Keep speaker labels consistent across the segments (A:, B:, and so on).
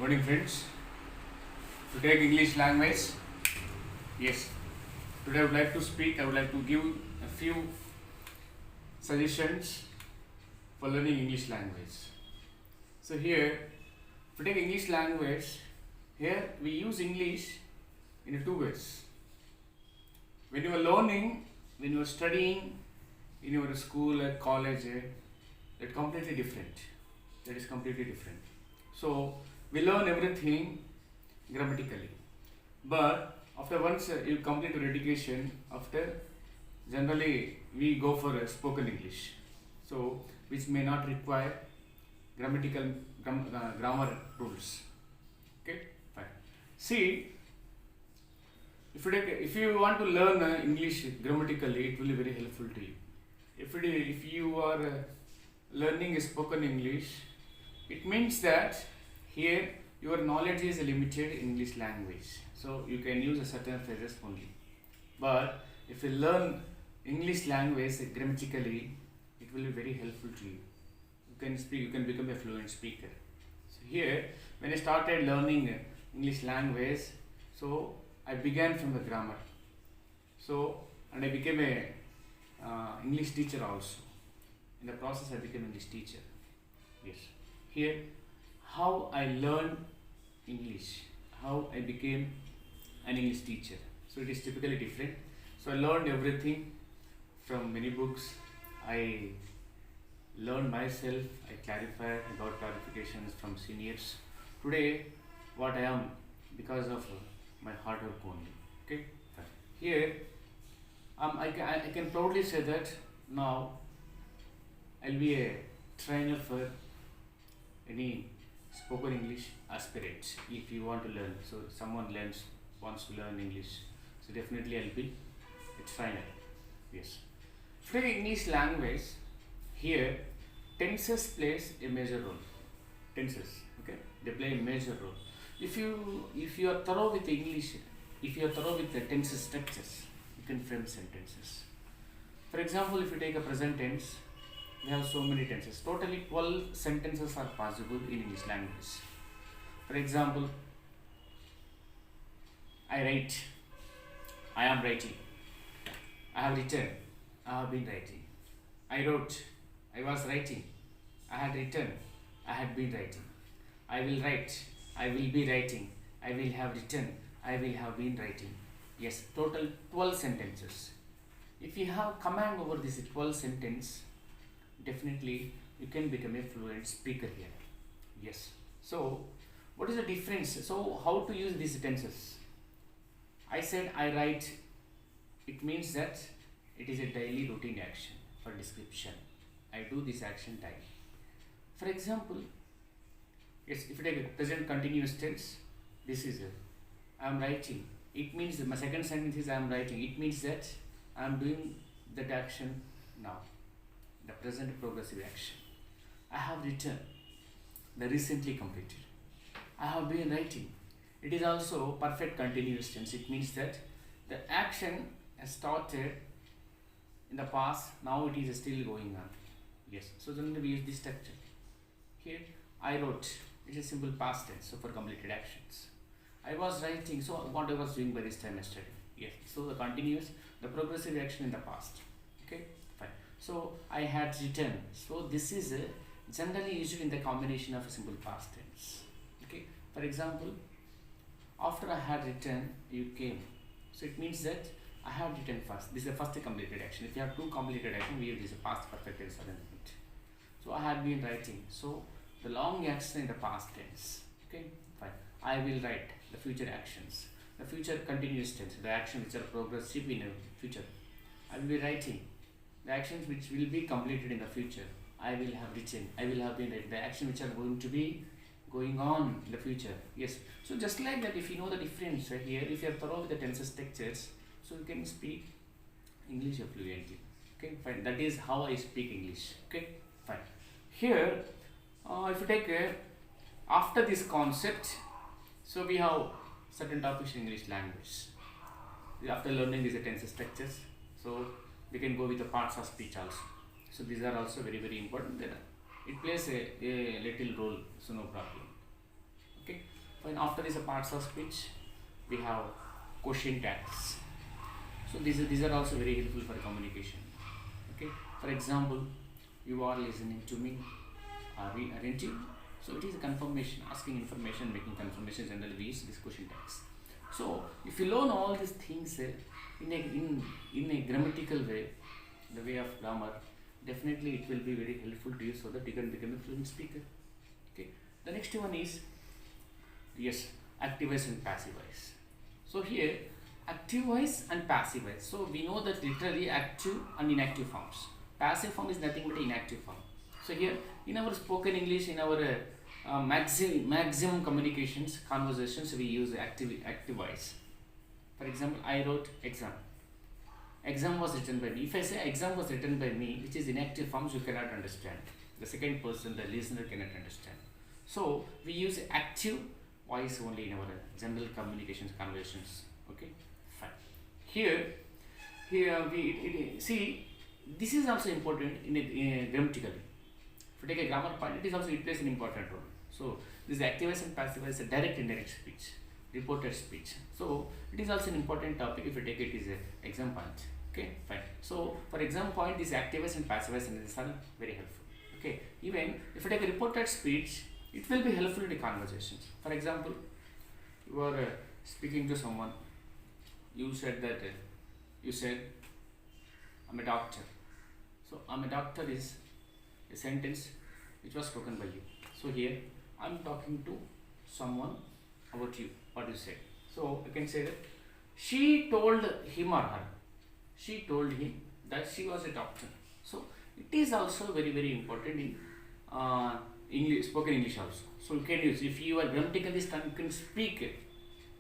A: Morning friends. To take English language, yes. Today I would like to give a few suggestions for learning English language. So here, to take English language, here we use English in two ways. When you are learning, when you are studying in your school or college, that's completely different. That is completely different. So we learn everything grammatically, but after once you complete your education, after generally we go for a spoken English, so which may not require grammar rules. Okay, fine. See, if you want to learn English grammatically, it will be very helpful to you. If you are learning spoken English, it means that here your knowledge is limited in English language, so you can use a certain phrases only. But if you learn English language grammatically, it will be very helpful to you. You can speak, you can become a fluent speaker. So here, when I started learning English language, so I began from the grammar. So and I became a English teacher also. In the process, I became English teacher. Yes. Here, how I learned English, how I became an English teacher. So it is typically different. So I learned everything from many books. I learned myself, I clarified, I got clarifications from seniors. Today, what I am, because of my hard work only. Okay. Here, I can proudly say that now I'll be a trainer for any spoken English aspirants. If you want to learn, so someone wants to learn English, so definitely I'll be a trainer. Yes. For English language, here tenses plays a major role. Tenses, okay, they play a major role. If you are thorough with English, if you are thorough with the tenses structures, you can frame sentences. For example, if you take a present tense, we have so many tenses. Totally 12 sentences are possible in English language. For example, I write, I am writing, I have written, I have been writing. I wrote, I was writing, I had written, I had been writing. I will write, I will be writing, I will have written, I will have been writing. Yes, total 12 sentences. If you have command over this 12 sentence, definitely you can become a fluent speaker here. Yes. So what is the difference? So how to use these tenses? I said I write, it means that it is a daily routine action for description. I do this action daily. For example, yes, if you take a present continuous tense, this is I am writing. It means my second sentence is I am writing. It means that I am doing that action now. The present progressive action. I have written, the recently completed. I have been writing. It is also perfect continuous tense. It means that the action has started in the past, now it is still going on. Yes, so then we use this structure. Here, I wrote, it is simple past tense, so for completed actions. I was writing, so what I was doing by this time yesterday. Yes, so the continuous, the progressive action in the past. Okay, fine. So I had written. So this is generally used in the combination of a simple past tense. Okay. For example, after I had written, you came. So it means that I had written first. This is the first completed action. If you have two completed action, we use this past perfect tense arrangement. So I had been writing. So the long action in the past tense. Okay. Fine. I will write the future actions. The future continuous tense. The actions which are progressive in the future. I will be writing. The actions which will be completed in the future, I will have written, I will have been written. The actions which are going to be going on in the future. Yes. So just like that, if you know the difference right here, if you are thorough with the tenses structures, so you can speak English fluently. Okay, fine. That is how I speak English. Okay, fine. Here, if you take after this concept, so we have certain topics in English language. After learning these tenses structures, so we can go with the parts of speech also. So these are also very, very important. It plays a little role, so no problem. Okay, When after these parts of speech, we have question tags. So these are also very helpful for communication. Okay. For example, you are listening to me, aren't you? So it is a confirmation, asking information, making confirmations, and then we use this question tags. So if you learn all these things in a grammatical way, the way of grammar, definitely it will be very helpful to you so that you can become a fluent speaker. Okay. The next one is, yes, active voice and passive voice. So here, active voice and passive voice. So we know that literally active and inactive forms. Passive form is nothing but inactive form. So here, in our spoken English, in our maximum communications, conversations, we use active voice. For example, I wrote exam. Exam was written by me. If I say exam was written by me, which is inactive forms, you cannot understand. The second person, the listener, cannot understand. So we use active voice only in our general communications, conversations. Okay, fine. Here we see this is also important in a grammatically. If you take a grammar part, it is also, it plays an important role. So this active voice and passive voice is a direct indirect speech, reported speech. So it is also an important topic. If you take it is a exam point. Okay, fine. So for exam point, this active voice and passive voice are very helpful. Okay, even if you take a reported speech, it will be helpful in the conversations. For example, you are speaking to someone. You said that you said, "I'm a doctor." So "I'm a doctor" is a sentence which was spoken by you. So here I'm talking to someone about you. What you said. So you can say that she told him or her. She told him that she was a doctor. So it is also very, very important in English, spoken English also. So you can use, if you are grammatically strong, you can speak it,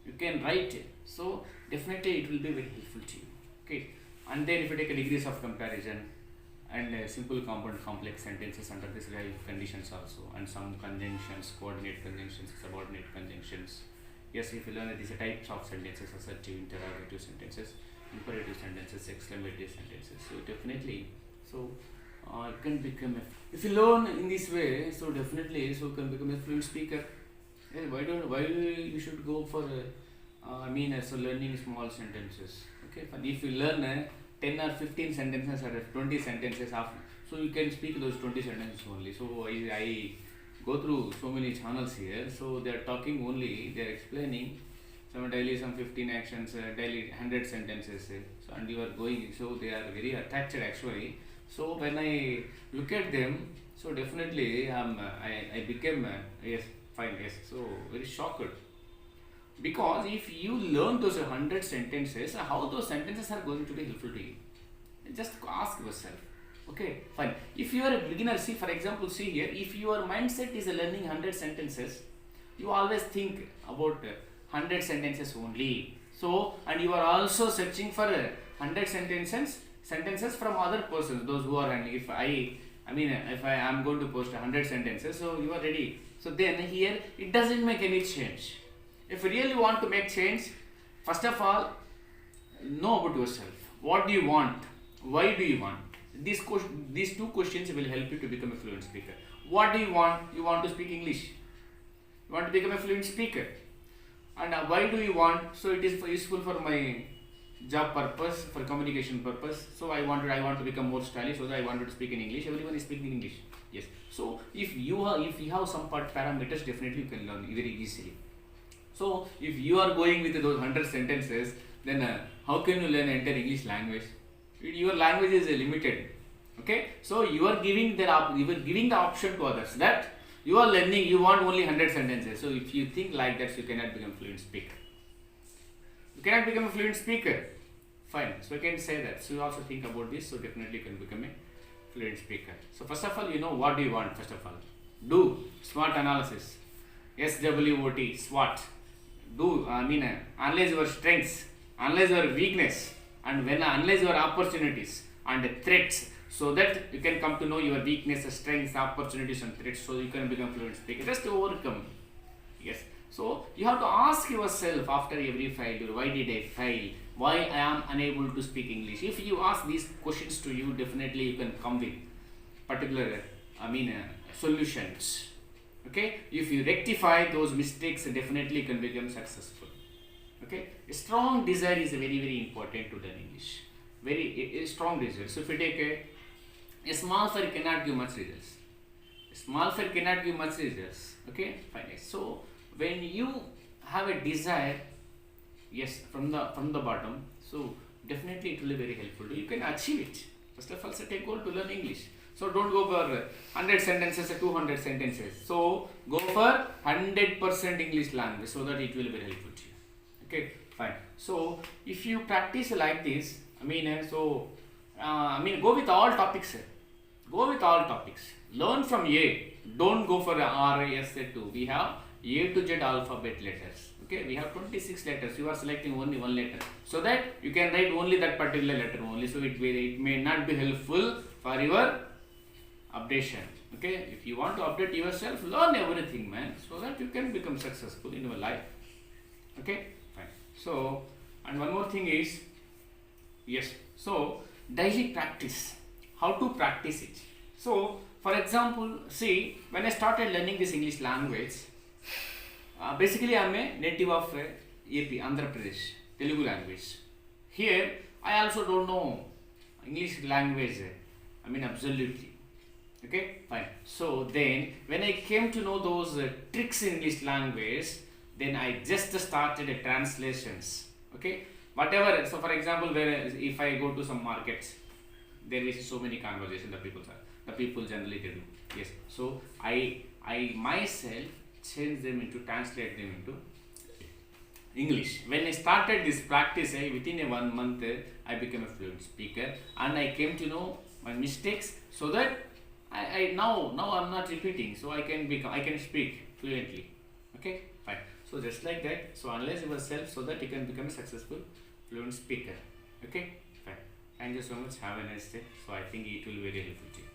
A: you can write it. So definitely it will be very helpful to you. Okay. And then if you take a degrees of comparison and simple compound complex sentences under this conditions also, and some conjunctions, coordinate conjunctions, subordinate conjunctions. Yes, if you learn these types of sentences, assertive, interrogative sentences, imperative sentences, exclamative sentences. So definitely, so you can become if you learn in this way, so definitely, so you can become a fluent speaker. Yeah, why you should go for so learning small sentences. Okay, but if you learn 10 or 15 sentences or 20 sentences after, so you can speak those 20 sentences only. So I go through so many channels here, so they are talking only, they are explaining some daily, some 15 actions, daily 100 sentences, so and you are going, so they are very attached actually. So when I look at them, so definitely I became yes, fine, yes, so very shocked, because if you learn those 100 sentences, how those sentences are going to be helpful to you? Just ask yourself. Okay, fine. If you are a beginner, see, for example, see here, if your mindset is learning 100 sentences, you always think about 100 sentences only. So, and you are also searching for 100 sentences from other persons, those who are handling. If I am going to post 100 sentences, so you are ready. So then here it doesn't make any change. If you really want to make change, first of all, know about yourself. What do you want? Why do you want? These two questions will help you to become a fluent speaker. What do you want? You want to speak English. You want to become a fluent speaker. And why do you want? So it is useful for my job purpose, for communication purpose. So I want to become more stylish, so that I wanted to speak in English. Everyone is speaking English. Yes. So if you have some parameters, definitely you can learn very easily. So if you are going with those 100 sentences, then how can you learn entire English language? Your language is limited. Okay, so you are giving the option to others that you are learning, you want only 100 sentences. So if you think like that, so you cannot become fluent speaker. You cannot become a fluent speaker. Fine. So you can say that. So you also think about this. So definitely you can become a fluent speaker. So first of all, you know what do you want. First of all, do SWOT analysis. SWOT, SWOT. Do analyze your strengths, analyze your weakness, and when analyze your opportunities and threats, so that you can come to know your weaknesses, strengths, opportunities, and threats, so you can become fluent speaker. Just to overcome. Yes. So you have to ask yourself after every failure, why did I fail? Why I am unable to speak English? If you ask these questions to you, definitely you can come with particular solutions. Okay, if you rectify those mistakes, definitely you can become successful. Okay, a strong desire is very very important to learn English. A strong desire. So if you take a small fire cannot give much results. A small fire cannot give much results. Okay, fine. So when you have a desire, yes, from the bottom, so definitely it will be very helpful. You can achieve it. First of all, set a goal to learn English. So don't go for 100 sentences or 200 sentences. So go for 100% English language so that it will be very helpful to you. Okay, fine. So if you practice like this, go with all topics. Go with all topics. Learn from A. Don't go for R, S, 2. We have A to Z alphabet letters. Okay, we have 26 letters. You are selecting only one letter, so that you can write only that particular letter only. So it may not be helpful for your updation. Okay, if you want to update yourself, learn everything, man, so that you can become successful in your life. Okay, fine. So, and one more thing is, yes, so daily practice. How to practice it? So, for example, see, when I started learning this English language, basically I am a native of AP, Andhra Pradesh, Telugu language. Here, I also don't know English language, absolutely. Okay, fine. So then, when I came to know those tricks in English language, then I just started translations. Okay, whatever. So, for example, if I go to some markets, there is so many conversations the people generally do. Yes. So I myself change them into, translate them into English. When I started this practice, within a 1 month, I became a fluent speaker, and I came to know my mistakes, so that I now I'm not repeating, so I can speak fluently. Okay, fine. So just like that. So analyze yourself so that you can become a successful fluent speaker. Okay, fine. Thank you so much. Have a nice day. So I think it will be very helpful to you.